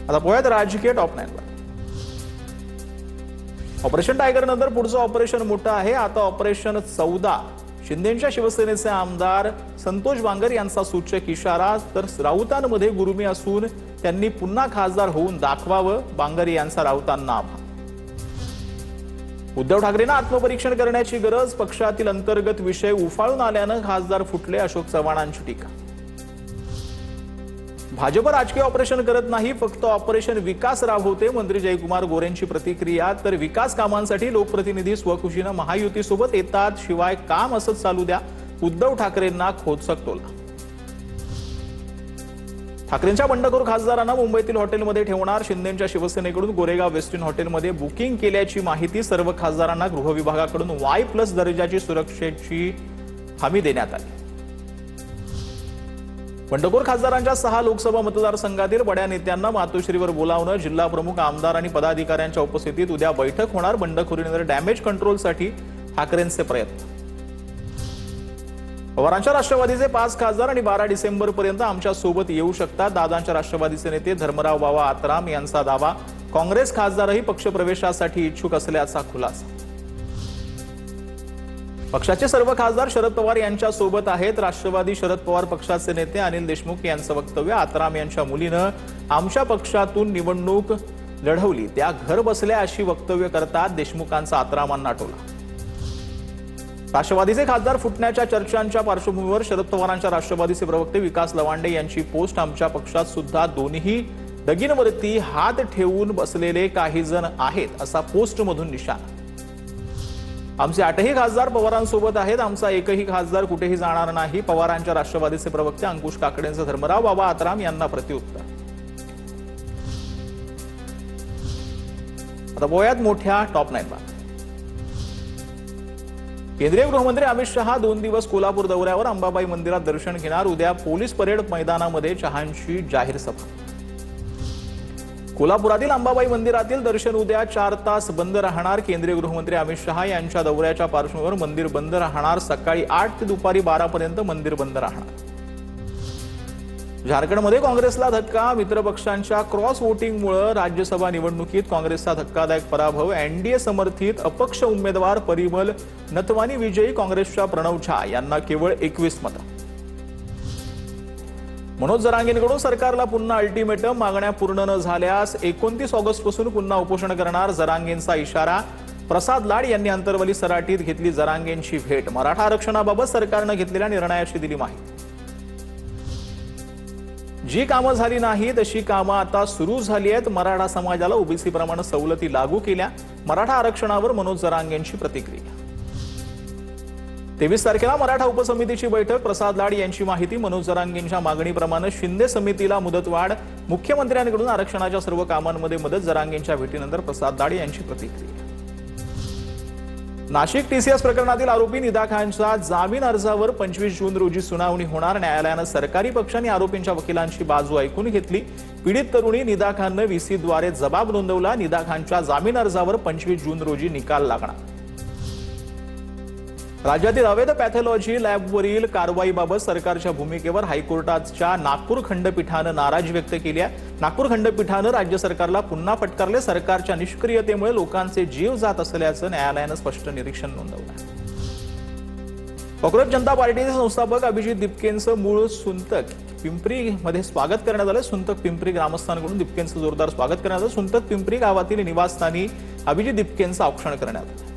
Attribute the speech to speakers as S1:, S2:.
S1: आता पोहात राजकीय टॉप 9 वर ऑपरेशन टायगर नंतर पुढचं ऑपरेशन मोठं आहे. आता ऑपरेशन 14. शिंदेच्या शिवसेनेचे आमदार संतोष बांगर यांचा सूचक इशारा. तर राऊतांमध्ये गुरुमी असून त्यांनी पुन्हा खासदार होऊन दाखवावं, बांगर यांचा राऊतांना आव्हान. उद्धव ठाकरेंना आत्मपरीक्षण करण्याची गरज. पक्षातील अंतर्गत विषय उफाळून आल्यानं खासदार फुटले, अशोक चव्हाणांची टीका. भाजप राजकीय ऑपरेशन करत नाही, फक्त ऑपरेशन विकास राबवते, मंत्री जयकुमार गोरेंची प्रतिक्रिया. तर विकास कामांसाठी लोकप्रतिनिधी स्वखुशीनं महायुतीसोबत येतात, शिवाय काम असंच चालू द्या, उद्धव ठाकरेंना खोचक टोला. ठाकरेंच्या बंडखोर खासदारांना मुंबईतील हॉटेलमध्ये ठेवणार. शिंदेच्या शिवसेनेकडून गोरेगाव वेस्टिन हॉटेलमध्ये बुकिंग केल्याची माहिती. सर्व खासदारांना गृह विभागाकडून Y+ दर्जाची सुरक्षेची हमी देण्यात आली. बंडखोर खासदारांच्या 6 लोकसभा मतदारसंघातील बड्या नेत्यांना मातोश्रीवर बोलावणं. जिल्हा प्रमुख, आमदार आणि पदाधिकाऱ्यांच्या उपस्थितीत उद्या बैठक होणार. बंडखोरीनंतर डॅमेज कंट्रोलसाठी ठाकरेंचे प्रयत्न. पवारांच्या राष्ट्रवादीचे 5 खासदार आणि 12 डिसेंबरपर्यंत आमच्या सोबत येऊ शकतात. दादांच्या राष्ट्रवादीचे नेते धर्मराव बाबा आत्राम यांचा दावा. काँग्रेस खासदारही पक्षप्रवेशासाठी इच्छुक असल्याचा खुलासा. पक्षाचे सर्व खासदार शरद पवार यांच्या सोबत आहेत. राष्ट्रवादी शरद पवार पक्षाचे नेते अनिल देशमुख यांचं वक्तव्य. आत्राम यांच्या मुलीनं आमच्या पक्षातून निवडणूक लढवली, त्या घर बसल्या अशी वक्तव्य करतात. देशमुखांचा आत्रामांना टोला. राष्ट्रवादीचे खासदार फुटण्याच्या चर्चांच्या पार्श्वभूमीवर शरद पवारांच्या राष्ट्रवादीचे प्रवक्ते विकास लवांडे यांची पोस्ट. आमच्या पक्षात सुद्धा दोन्ही डगींवरती हात ठेवून बसलेले काही जण आहेत, असा पोस्टमधून निशाणा. आमचे 8ही खासदार पवारांसोबत आहेत. आमचा एकही खासदार कुठेही जाणार नाही. पवारांच्या राष्ट्रवादीचे प्रवक्ते अंकुश काकडेंचं धर्मराव बाबा आत्राम यांना प्रत्युत्तर. आता बोयात मोठ्या टॉप 9 वर केंद्रीय गृहमंत्री अमित शहा 2 दिवस कोल्हापूर दौऱ्यावर. अंबाबाई मंदिरात दर्शन घेणार. उद्या पोलीस परेड मैदानामध्ये शहांची जाहीर सभा. कोल्हापुरातील अंबाबाई मंदिरातील दर्शन उद्या 4 तास बंद राहणार. केंद्रीय गृहमंत्री अमित शहा यांच्या दौऱ्याच्या पार्श्वभूमीवर मंदिर बंद राहणार. सकाळी 8 ते दुपारी 12 पर्यंत मंदिर बंद राहणार. झारखंडमध्ये काँग्रेसला धक्का. मित्रपक्षांच्या क्रॉस वोटिंगमुळे राज्यसभा निवडणुकीत काँग्रेसचा धक्कादायक पराभव. एनडीए समर्थित अपक्ष उमेदवार परिमल नथवानी विजयी. काँग्रेसच्या प्रणव झा यांना केवळ 21 मतं. मनोज जरांगेंकडून सरकारला पुन्हा अल्टिमेटम. मागण्या पूर्ण न झाल्यास 29 ऑगस्टपासून पुन्हा उपोषण करणार. जरांगेंचा इशारा. प्रसाद लाड यांनी अंतरवली सराटीत घेतली जरांगेंची भेट. मराठा आरक्षणाबाबत सरकारनं घेतलेल्या निर्णयाची दिली माहिती. जी कामं झाली नाही तशी कामं आता सुरू झाली आहेत. मराठा समाजाला ओबीसी प्रमाणे सवलती लागू केल्या. मराठा आरक्षणावर मनोज जरांगेंची प्रतिक्रिया. 23 तारखेला मराठा उपसमितीची बैठक. प्रसाद लाड यांची माहिती. मनोज जरांगेंच्या मागणीप्रमाणे शिंदे समितीला मुदतवाढ. मुख्यमंत्र्यांकडून आरक्षणाच्या सर्व कामांमध्ये मदत. जरांगेंच्या भेटीनंतर प्रसाद लाड यांची प्रतिक्रिया. नाशिक टीसीएस प्रकरणातील आरोपी निदा खानच्या जामीन अर्जावर 25 जून रोजी सुनावणी होणार. न्यायालयानं सरकारी पक्ष आणि आरोपींच्या वकिलांची बाजू ऐकून घेतली. पीडित तरुणी निदा खाननं व्हीसीद्वारे जबाब नोंदवला. निदा खानच्या जामीन अर्जावर 25 जून रोजी निकाल लागणार. राज्यातील अवैध पॅथॉलॉजी लॅबवरील कारवाईबाबत सरकारच्या भूमिकेवर हायकोर्टाच्या नागपूर खंडपीठानं नाराजी व्यक्त केली आहे. नागपूर खंडपीठानं राज्य सरकारला पुन्हा फटकारले. सरकारच्या निष्क्रियतेमुळे लोकांचे जीव जात असल्याचं न्यायालयानं स्पष्ट निरीक्षण नोंदवलं. काँग्रेस जनता पार्टीचे संस्थापक अभिजित दिपकेंचं मूळ सुंतक पिंपरीमध्ये स्वागत करण्यात आलं. सुंतक पिंपरी ग्रामस्थांकडून दिपकेंचं जोरदार स्वागत करण्यात आलं. सुंतक पिंपरी गावातील निवासस्थानी अभिजित दिपकेंचं औक्षण करण्यात आलं.